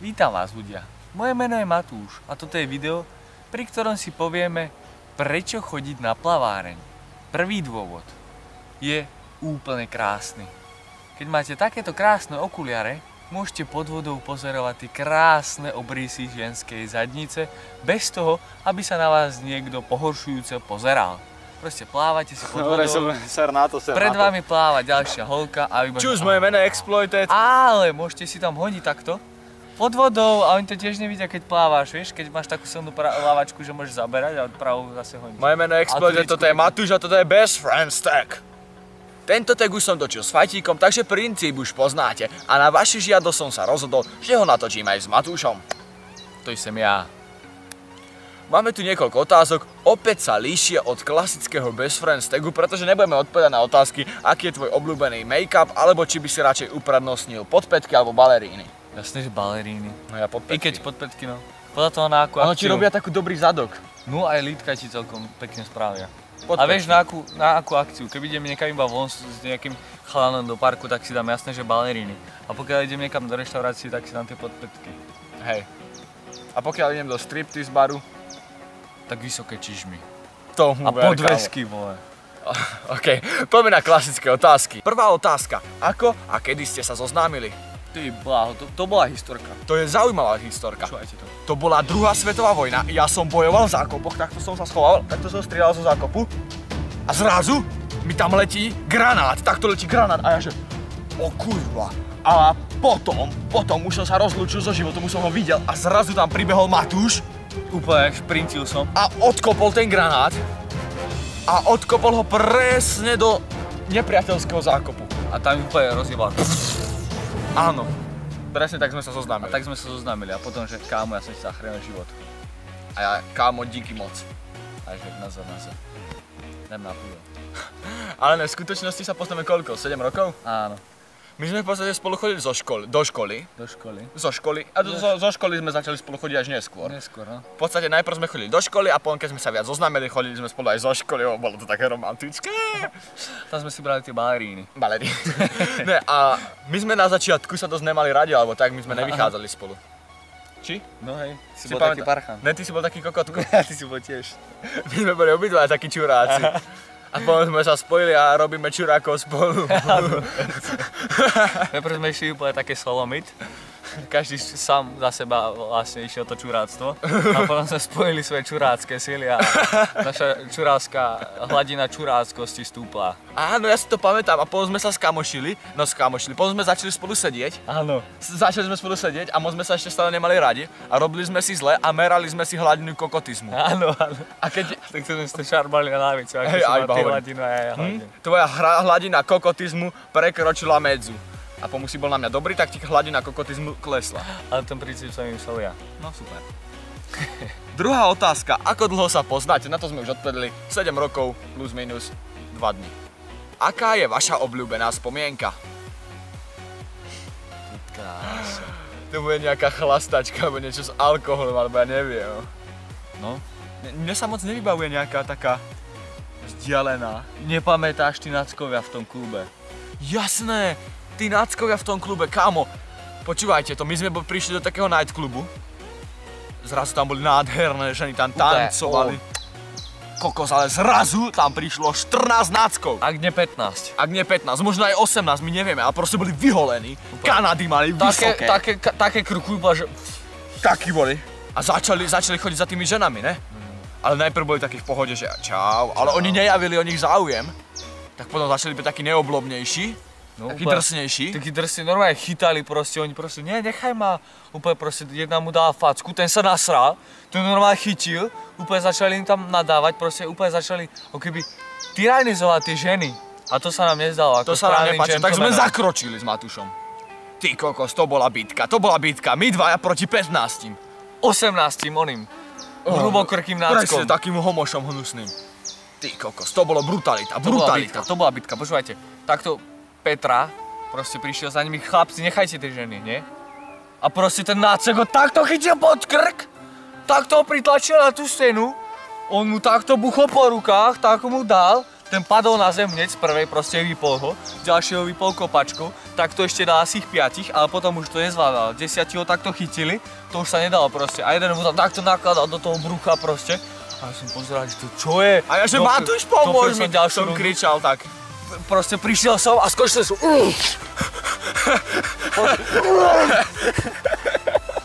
Vítam vás ľudia, moje meno je Matúš a toto je video, pri ktorom si povieme, prečo chodiť na plaváreň. Prvý dôvod je úplne krásny. Keď máte takéto krásne okuliare, môžete pod vodou pozorovať tie krásne obrysy ženskej zadnice bez toho, aby sa na vás niekto pohoršujúce pozeral. Proste plávate si pod vodou, pred vami pláva ďalšia holka a vy Čus, moje meno je Exploited. Ale môžete si tam hodiť takto pod vodou a oni to tiež nevidia, keď plávaš, vieš, keď máš takú silnú lávačku, že môžeš zaberať a pravou zase hodiť. Moje meno je Exploited, toto je Matúš a toto je Best Friends Tag. Tento tag už som točil s Fajtíkom, takže princíp už poznáte a na vaši žiadosť som sa rozhodol, že ho natočím aj s Matúšom. To som ja. Máme tu niekoľko otázok, opäť sa líšia od klasického Best Friends tagu, pretože nebudeme odpovedať na otázky, aký je tvoj obľúbený make-up, alebo či by si radšej uprednostnil podpätky alebo baleríny. Jasne, že baleríny. No ja podpätky. I keď podpätky, no. Podľa toho na akú akciu. Ono ti robia takú dobrý zadok. No aj lítka ti celkom pekne spravia. Podpätky. A vieš na akú akciu, keď idem niekam iba von s nejakým chalanom do parku, tak si dám jasné, že baleríny. A pokiaľ idem niekam do reštaurácie, tak si dám tie podpätky. Hej. A pokiaľ idem do striptease baru, tak vysoké čižmy. Tomu a podvesky, vole. OK, poďme na klasické otázky. Prvá otázka. Ako a kedy ste sa zoznámili? Ty bláho, to bola historka. To je zaujímavá historka. Počúvajte to. To bola druhá svetová vojna. Ja som bojoval v zákopoch, takto som sa schoval, takto som strieľal zo zákopu. A zrazu mi tam letí granát, takto letí granát a ja že o kurva. A potom už som sa rozlúčil so životom, už som ho videl a zrazu tam pribehol Matúš. Úplne šprintil som. A odkopol ten granát. A odkopol ho presne do nepriateľského zákopu. A tam úplne rozjebal. Áno. Presne tak sme sa zoznámili. A tak sme sa zoznámili a potom, že kámo, ja som si zachránil život. A ja, kámo, díky moc. A že naza. Dám na pivo. Ale ne, v skutočnosti sa poznáme koľko? 7 rokov? Áno. My sme v podstate spolu chodili do školy. Do školy. A zo školy sme začali spolu chodiť až neskôr. Neskôr, no. V podstate najprv sme chodili do školy a potom, keď sme sa viac zoznámili, chodili sme spolu aj zo školy, bolo to také romantické. Tam sme si brali tie baleríny. Baleríny. Ne, a my sme na začiatku sa dosť nemali radi, alebo tak, my sme nevychádzali spolu. Či? No hej, si bol taký parchan. Ne, ty si bol taký kokotko. Ja, ty si bol tiež. My sme boli obidva takí čuráci. A potom sme sa spojili a robíme čurákov spolu. Najprv sme išli úplne také solomit. Každý sám za seba vlastne išiel to čuráctvo. A potom sme spojili svoje čurácké sily a naša čuráská hladina čuráckosti stúpla. Áno, ja si to pamätám a potom sme sa skamošili. Potom sme začali spolu sedieť. Áno. Začali sme spolu sedieť a moc sme sa ešte stále nemali radi. A robili sme si zle a merali sme si hladinu kokotizmu. Áno. A keď... Tak sme ste šarbali na návicu, ako Hej, som mal ty hladinu a ja hladinu. Tvoja hladina kokotizmu prekročila medzu. A pomoc si bol na mňa dobrý, tak ti hladina kokotizmu klesla. Ale ten princíp som vymyslel ja. No super. Druhá otázka. Ako dlho sa poznáte? Na to sme už odpovedali. 7 rokov plus minus 2 dní. Aká je vaša obľúbená spomienka? Krása. To bude nejaká chlastačka, alebo niečo s alkoholom, alebo ja neviem. No? Mne sa moc nevybavuje nejaká taká vzdialená. Nepamätáš ty nackovia v tom klube? Jasné! Tí náckovia v tom klube, kámo, počúvajte to, my sme prišli do takého nightclubu. Zrazu tam boli nádherné ženy, tam tancovali. Kokos, ale zrazu tam prišlo 14 náckov. Ak nie 15. Ak nie 15, možno aj 18, my nevieme, ale proste boli vyholení. Kanady mali vysoké. Také krku iba, že... Takí boli. A začali chodiť za tými ženami, ne? Ale najprv boli takí v pohode, že čau, ale oni nejavili o nich záujem. Tak potom začali byť takí neoblobnejší. No, taký drsnejší. Takí drsní, normálne chytali proste, oni proste, nie, nechaj ma. Úplne proste, jedna mu dala facku, ten sa nasral, ten normálne chytil, úplne začali im tam nadávať, proste úplne začali, keby tyranizovať tie ženy. A to sa nám nezdalo, ako to sa nám nepáčilo, tak sme gentlemanov. zakročili s Matúšom. Ty kokos, to bola bitka, my dvaja proti 15. 18 oným, hrubokrkým náckom. Presne, takým homošom hnusným. Ty kokos, to bolo brutalita. To bola bitka, počúvajte, takto Petra, proste prišiel za nimi, chlapci, nechajte tie ženy, nie? A proste ten nácek ho takto chytil pod krk, takto ho pritlačil na tú stenu, on mu takto buchol po rukách, tak mu dal, ten padol na zem hneď z prvej, proste vypol ho, ďalšieho vypol kopačkou, tak to ešte dal asi ich 5, ale potom už to nezvládal. 10 ho takto chytili, to už sa nedalo proste. A jeden mu tam takto nakladal do toho brucha proste. A ja som pozeral, že to čo je? A ja, že Matúš, pomôž mi, som kričal tak. Proste prišiel som a skočil som.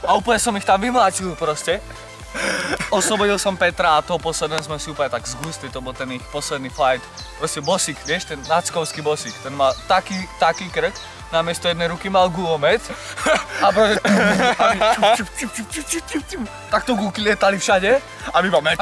A úplne som ich tam vymláčil proste. Oslobodil som Petra a toho posledného sme si úplne tak zgustli, to bol ten ich posledný fight. Proste bosík, vieš, ten nackovský bosík, ten mal taký krk, namiesto jednej ruky mal gulomet a proste takto guľky lietali všade. A my máme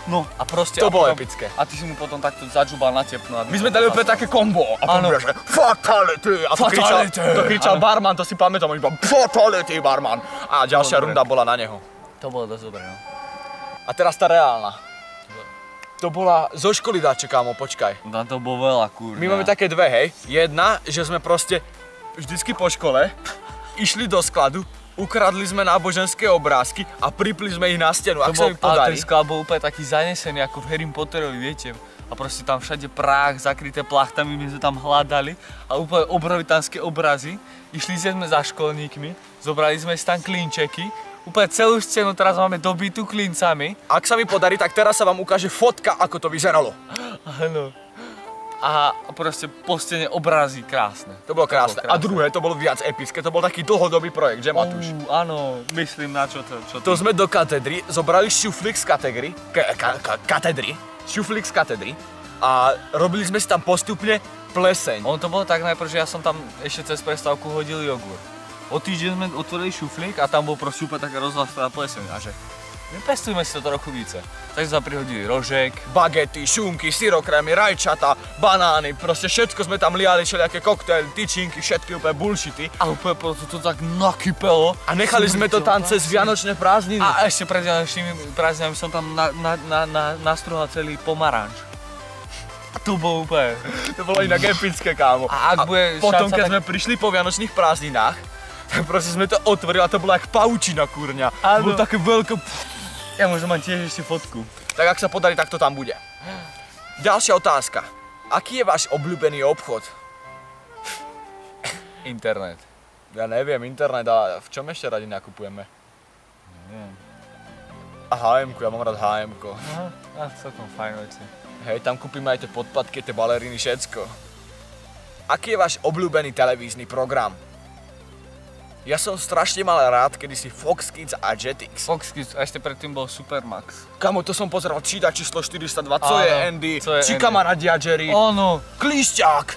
No a proste... To bolo epické. A ty si mu potom takto zadžubal na tepnu. My sme dali opäť také kombo a potom že fatality! A to kričal barman, to si pamätám, iba fatality barman! A ďalšia runda bola na neho. To bolo dosť dobré, no. A teraz tá reálna. To bola zo školy dáče, kámo, počkaj. No to bolo veľa, kurňa. My máme také dve, hej. Jedna, že sme proste vždycky po škole išli do skladu, ukradli sme náboženské obrázky a pripli sme ich na stenu, ak sa mi podarí. Ale ten sklad bol úplne taký zanesený ako v Harry Potterovi, viete. A proste tam všade prach, zakryté plachtami, my sme tam hľadali a úplne obrovitánske obrazy. Išli sme za školníkmi, zobrali sme si tam klínčeky, úplne celú scénu teraz máme dobitú klíncami. Ak sa mi podarí, tak teraz sa vám ukáže fotka, ako to vyzeralo. Áno. A proste po stene obrazy krásne. To bolo krásne. A druhé, to bolo viac epické, to bol taký dlhodobý projekt, že Matúš? Áno, myslím na čo to. To sme do katedry, zobrali šuflík z katedry a robili sme si tam postupne pleseň. On to bolo tak najprv, že ja som tam ešte cez prestávku hodil jogurt. O týždeň sme otvorili šuflík a tam bol proste úplne taká rozhlastená pleseň a že vypestujme si to trochu více. Takže sa prihodili rožek, bagety, šunky, syrokrémy, rajčata, banány, proste všetko sme tam liali, všelijaké koktaily, tyčinky, všetky úplne bullshity. A úplne to tak nakypelo. A nechali sme to tam cez vianočné prázdniny. A ešte pred vianočnými prázdninami som tam nastruhal celý pomaranč. A to bolo úplne. To bolo inak epické, kámo. A ak bude potom, keď sme prišli po vianočných prázdninách, tak proste sme to otvorili a to bola jak paučina, kurňa. Bolo také veľké. Ja možno mám tiež ešte fotku. Tak ak sa podarí, tak to tam bude. Ďalšia otázka. Aký je váš obľúbený obchod? Internet. Ja neviem, internet, a v čom ešte radi nakupujeme? Neviem. A H&M-ku, ja mám rád H&M-ko. Aha, celkom fajn veci. Hej, tam kúpime aj tie podpadky, tie baleríny, všetko. Aký je váš obľúbený televízny program? Ja som strašne mal rád kedysi Fox Kids a Jetix. Fox Kids, a ešte predtým bol Supermax. Kamo, to som pozeral Číta číslo 402, co je Andy, Či Andy? kamarádia Jerry, Ono, Klíšťák,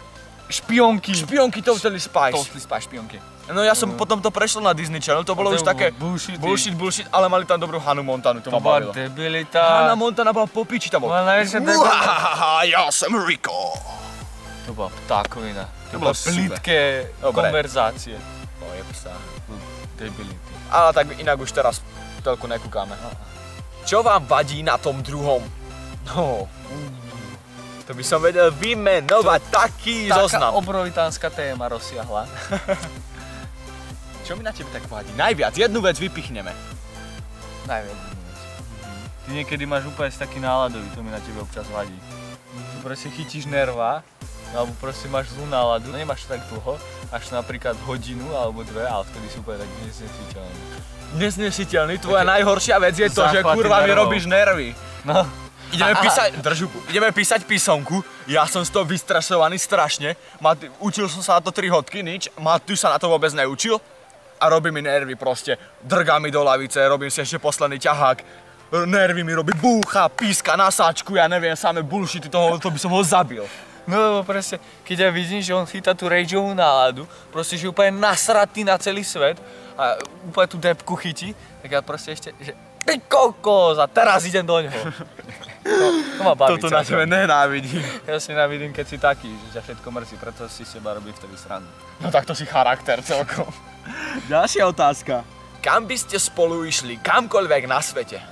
špionky. Špionky Totally Spice. Totally Spice špionky. No ja som potom to prešiel na Disney Channel, to bolo už také bullshit, ale mali tam dobrú Hannah Montanu, to ma bavilo. To bola debilita. Hannah Montana bola po piči, tam bol. Ja som Rico. To bola ptákovina. To bolo bola plítke konverzácie. Psa. Debility. Ale tak inak už teraz telku nekúkame. Čo vám vadí na tom druhom? No, to by som vedel vymenovať taký zoznam. Taká obrovitánska téma rozsiahla. Čo mi na tebe tak vadí? Najviac, jednu vec vypichneme. Najviac jednu vec. Ty niekedy máš úplne taký náladový, to mi na tebe občas vadí. Ty proste chytíš nerva, alebo proste máš zlú náladu, nemáš to tak dlho, až napríklad hodinu alebo dve, ale vtedy si úplne tak neznesiteľný. Neznesiteľný? Tvoja najhoršia vec je to, že kurva mi robíš nervy. No. Ideme písať písomku, ja som z toho vystrasovaný strašne, učil som sa na to 3 hodky, nič, Matúš sa na to vôbec neučil a robí mi nervy proste, drgá mi do lavice, robím si ešte posledný ťahák, nervy mi robí búcha, píska na sáčku, ja neviem, samé bullshity, to by som ho zabil. No lebo proste, keď ja vidím, že on chytá tú rageovú náladu, proste, že je úplne nasratý na celý svet a úplne tú depku chytí, tak ja proste ešte, že ty kokos a teraz idem do ňoho. To ma baví. Toto na tebe nenávidím. Ja si nenávidím, keď si taký, že ťa všetko mrzí, preto si seba robí vtedy srandu. No tak to si charakter celkom. Ďalšia otázka. Kam by ste spolu išli, kamkoľvek na svete?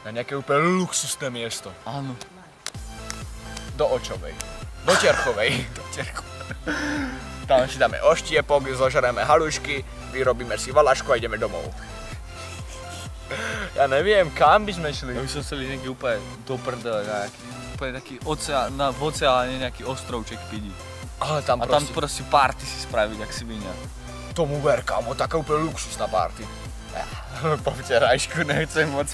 Na nejaké úplne luxusné miesto. Áno. Do Očovej. Do Terchovej. Tam si dáme oštiepok, zožereme halušky, vyrobíme si valašku a ideme domov. Ja neviem, kam by sme šli. My som chceli niekde úplne do prdele, úplne taký oceán, v oceáne nejaký ostrovček pidi. Ale tam a tam proste party si spraviť, ak si vinia. Tomu ver, kamo, taká úplne luxusná party. Po včerajšku nechcem moc.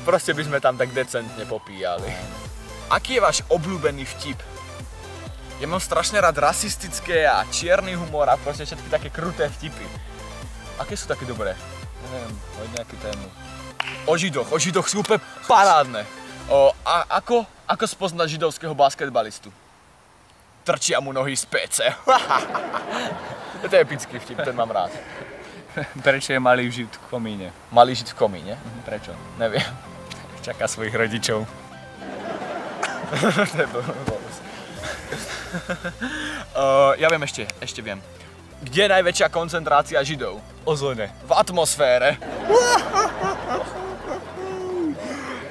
Proste by sme tam tak decentne popíjali. Aký je váš obľúbený vtip? Ja mám strašne rád rasistické a čierny humor a proste všetky také kruté vtipy. Aké sú také dobré? Neviem, hoď nejakú tému. O Židoch sú úplne parádne. Ako spoznať židovského basketbalistu? Trčia mu nohy z PC. To je epický vtip, ten mám rád. Prečo je malý žid v komíne? Malý žid v komíne? Prečo? Neviem. Čaká svojich rodičov. To je blbosť. Ja viem ešte viem. Kde je najväčšia koncentrácia židov? Ozone. V atmosfére.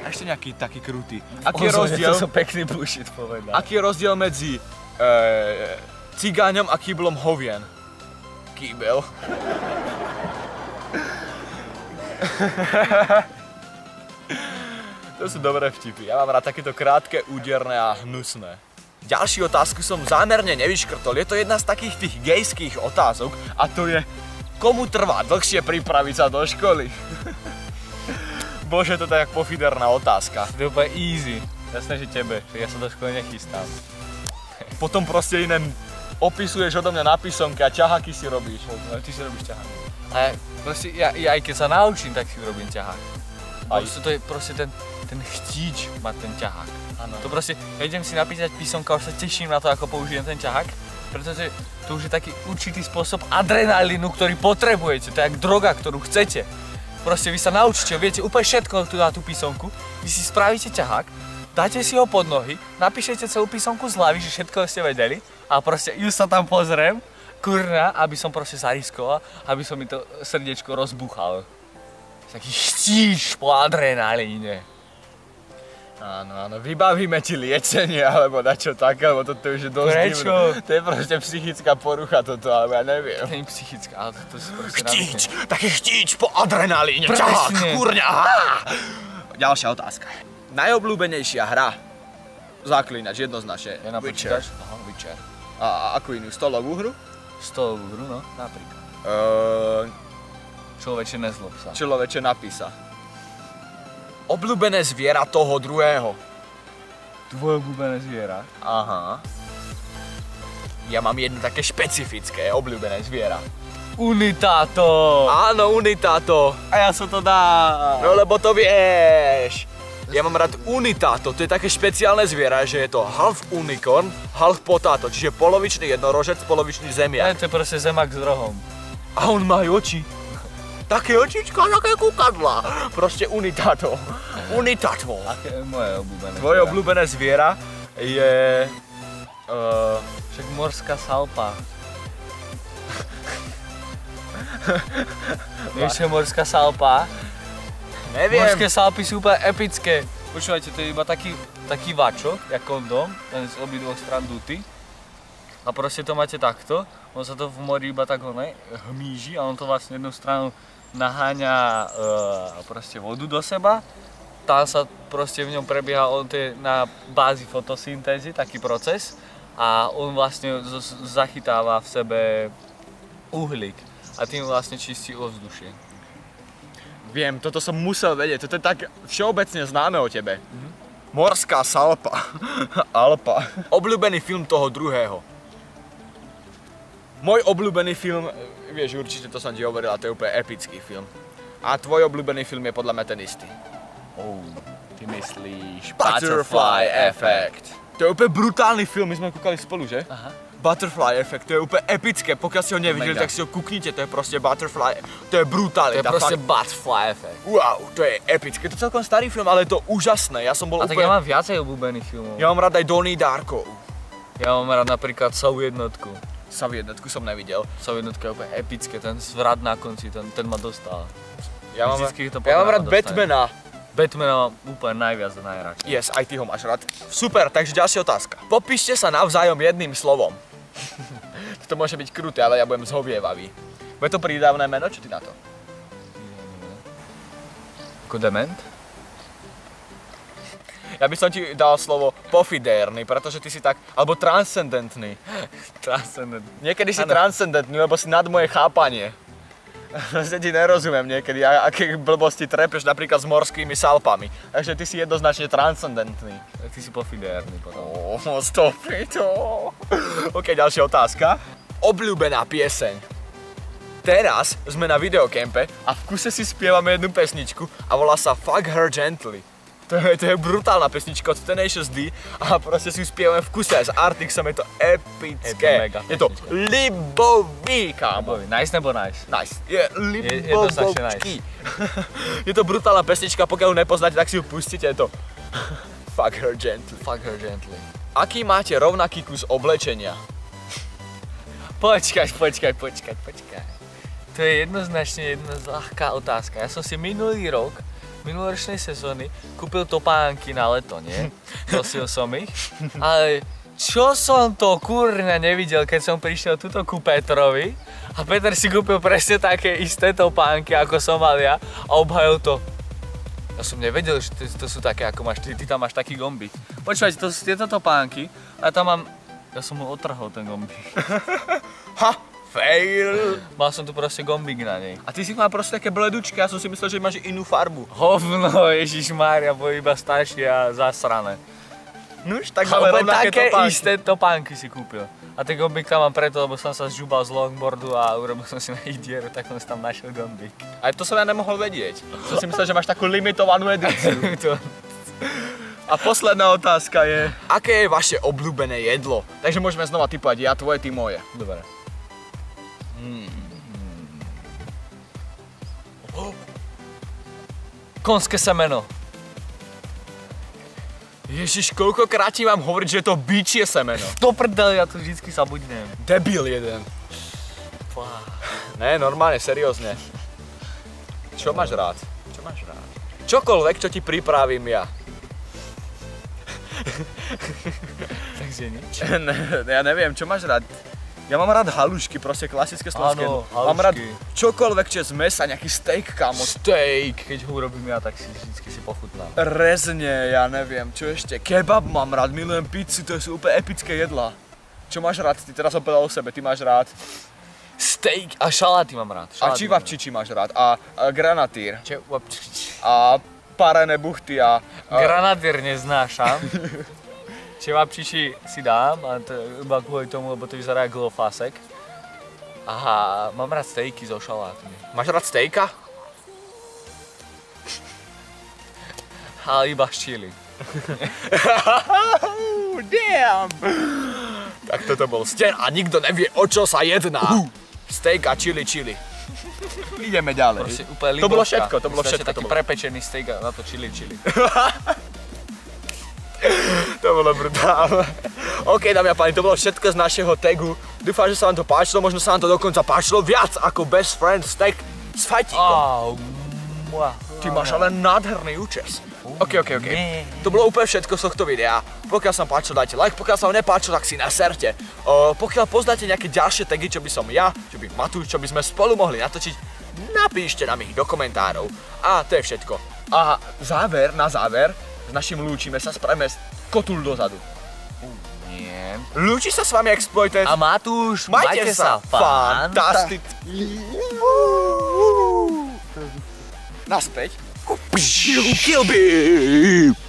A ešte nejaký taký krutý. Aký je rozdiel? To som pekný bullshit povedal. Aký je rozdiel medzi cigáňom a kýblom hovien? Kýbel. To sú dobré vtipy. Ja mám rád takéto krátke, úderné a hnusné. Ďalšiu otázku som zámerne nevyškrtol. Je to jedna z takých tých gejských otázok a to je, komu trvá dlhšie pripraviť sa do školy? Bože, to je jak pofiderná otázka. To je úplne easy. Jasné, že tebe, že ja sa do školy nechystám. Potom proste iné opisuješ odo mňa na písomke a ťaháky si robíš. Ale ty si robíš ťaháky. A proste ja aj keď sa naučím, tak si urobím ťahák. Proste to je proste ten chtíč mať ten ťahák. Ano. To proste, ja idem si napísať písomka, už sa teším na to, ako použijem ten ťahák, pretože to už je taký určitý spôsob adrenalínu, ktorý potrebujete, to je jak droga, ktorú chcete. Proste vy sa naučíte, viete úplne všetko na tú písomku, vy si spravíte ťahák, dáte si ho pod nohy, napíšete celú písomku z hlavy, že všetko ste vedeli a proste ju sa tam pozriem, kurňa, aby som proste zariskoval, aby som mi to srdiečko rozbuchal. Taký štíč po adrenalíne. Áno, vybavíme ti liečenie alebo dačo také, lebo toto už je dosť divné. Prečo? To je proste psychická porucha toto, alebo ja neviem. To je psychická, ale to si proste chtíč, taký chtíč po adrenalíne, ťahák, kurňa. Ďalšia otázka. Najobľúbenejšia hra? Zaklínač, jednoznačne. Ja Witcher. Aha, Witcher. A akú inú? Stolovú hru? Stolovú hru, no, napríklad. Človeče, nezlob sa. Človeče, napísa. Obľúbené zviera toho druhého. Tvoje obľúbené zviera? Aha. Ja mám jedno také špecifické obľúbené zviera. Unitáto! Áno, unitáto. A ja som to dal. No lebo to vieš. Ja mám rád unitáto, to je také špeciálne zviera, že je to half unicorn, half potato, čiže polovičný jednorožec, polovičný zemiak. To je proste zemak s rohom. A on má oči. Také očička, také kúkadlá. Proste unitáto. Unitáto. Aké je moje obľúbené zviera? Tvoje obľúbené zviera je... Však morská salpa. Vieš, čo je morská salpa? Neviem. Morské salpy sú úplne epické. Počúvajte, to je iba taký vačok, jak kondom, ten z obidvoch strán duty. A proste to máte takto, on sa to v mori iba tak hmíži a on to vlastne jednu stranu naháňa proste vodu do seba. Tam sa proste v ňom prebieha, on to je na bázi fotosyntézy, taký proces. A on vlastne zachytáva v sebe uhlík a tým vlastne čistí ovzdušie. Viem, toto som musel vedieť, toto je tak všeobecne známe o tebe. Morská salpa. Alpa. Obľúbený film toho druhého. Môj obľúbený film, vieš, určite to som ti hovoril, a to je úplne epický film. A tvoj obľúbený film je podľa mňa ten istý. Ty myslíš Butterfly Effect. To je úplne brutálny film, my sme kúkali spolu, že? Aha. Butterfly Effect, to je úplne epické, pokiaľ ste ho nevideli, tak si ho kúknite, to je proste Butterfly, to je brutálne. To je proste Butterfly Effect. Wow, to je epické, to je celkom starý film, ale je to úžasné, ja som bol úplne... A tak ja mám viacej obľúbených filmov. Ja mám rád aj Donnie Darko. Ja mám rád napríklad Saw jednotku. Saw jednotku som nevidel. Saw jednotka je úplne epické, ten zvrat na konci, ten ma dostal. Ja mám rád Batmana. Batmana mám úplne najviac a najradšej. Yes, aj ty ho máš rád. Super, takže ďalšia otázka. Popíšte sa navzájom jedným slovom. To môže byť kruté, ale ja budem zhovievavý. Bude to prídavné meno, čo ty na to? Ako dement? Ja by som ti dal slovo pofidérny, pretože ty si tak, alebo transcendentný. Niekedy si transcendentný, lebo si nad moje chápanie. Ja ti nerozumiem niekedy, aké blbosti trepeš napríklad s morskými salpami. Takže ty si jednoznačne transcendentný. Ty si pofidérny potom. Stop to. OK, ďalšia otázka. Obľúbená pieseň. Teraz sme na videokempe a v kuse si spievame jednu pesničku a volá sa Fuck Her Gently. To je brutálna pesnička od Tenacious D a proste si ju spievame v kuse aj s Artixom, je to epické. Je to libový, kámo. Nice nebo nice? Nice. Je libovovčký. Je to brutálna pesnička, pokiaľ ju nepoznáte, tak si ju pustíte, je to Fuck Her Gently. Fuck Her Gently. Aký máte rovnaký kus oblečenia? Počkaj. To je jednoznačne jedna ľahká otázka. Ja som si minuloročnej sezóny kúpil topánky na leto, nie? Nosil som ich, ale čo som to kurňa nevidel, keď som prišiel tuto ku Petrovi a Peter si kúpil presne také isté topánky, ako som mal ja a obhajil to. Ja som nevedel, že to sú také, ako máš ty tam máš taký gombík. Počúvajte, to sú tieto topánky a tam mám... Ja som mu otrhol ten gombík. Ha! Fail! Mal som tu proste gombík na nej. A ty si mal proste také bledučky, ja som si myslel, že máš inú farbu. Hovno, Ježišmária, boli iba staršie a zasrané. Nuž, tak máme rovnaké také topánky. isté topánky si kúpil. A ten gombík tam mám preto, lebo som sa zžubal z longboardu a urobil som si na ich dieru, tak som si tam našiel gombík. Aj to som ja nemohol vedieť. Som si myslel, že máš takú limitovanú edíciu. A posledná otázka je, aké je vaše obľúbené jedlo? Takže môžeme znova typovať, ja tvoje, ty moje. Dobre. Konské semeno. Ježiš, koľkokrát ti mám hovoriť, že je to bičie semeno? Do prdele, ja to vždycky zabudnem. Debil jeden. Ne, normálne, seriózne. Čo máš rád? Čokoľvek, čo ti pripravím ja. Takže nič. Ja neviem, čo máš rád? Ja mám rád halušky, proste klasické slovenské. Áno, mám rád halušky. čokoľvek, čo je z mesa, nejaký steak, kámo. Steak, keď ho urobím ja, tak si vždycky si pochutnám. Rezne, ja neviem, čo ešte. Kebab mám rád, milujem pizzu, to sú úplne epické jedlá. Čo máš rád? Ty teraz som povedal o sebe, ty máš rád. Steak a šaláty mám rád. A čivapčiči máš rád. A granatýr. Čevapčiči. A parené buchty a... Granatýr neznášam. Čevapčiči si dám, a to iba kvôli tomu, lebo to vyzerá jak glofásek. Aha, mám rád stejky so šalátmi. Máš rád stejka? Ale iba z chili. Damn! Tak toto bol sten a nikto nevie, o čo sa jedná. Steak a chili. Ideme ďalej. Proste úplne To bolo libovka. všetko, Taký prepečený steak a na to chili. To bolo brutálne. OK, dámy a páni, to bolo všetko z našeho tagu. Dúfam, že sa vám to páčilo, možno sa vám to dokonca páčilo viac ako Best Friend Steak s fajtíkom. Ty máš ale nádherný účes. OK. To bolo úplne všetko z tohto videa. Pokiaľ sa vám páčilo, dajte like, pokiaľ sa vám nepáčilo, tak si naserte. Pokiaľ poznáte nejaké ďalšie tagy, čo by som ja, čo by Matúš, čo by sme spolu mohli natočiť, napíšte nám ich do komentárov. A to je všetko. A na záver, s našim lúčime sa, spravíme kotul dozadu. Nie. Lúči sa s vami Exploited. A Matúš, majte sa fantasticky. Naspäť. Kill Beep!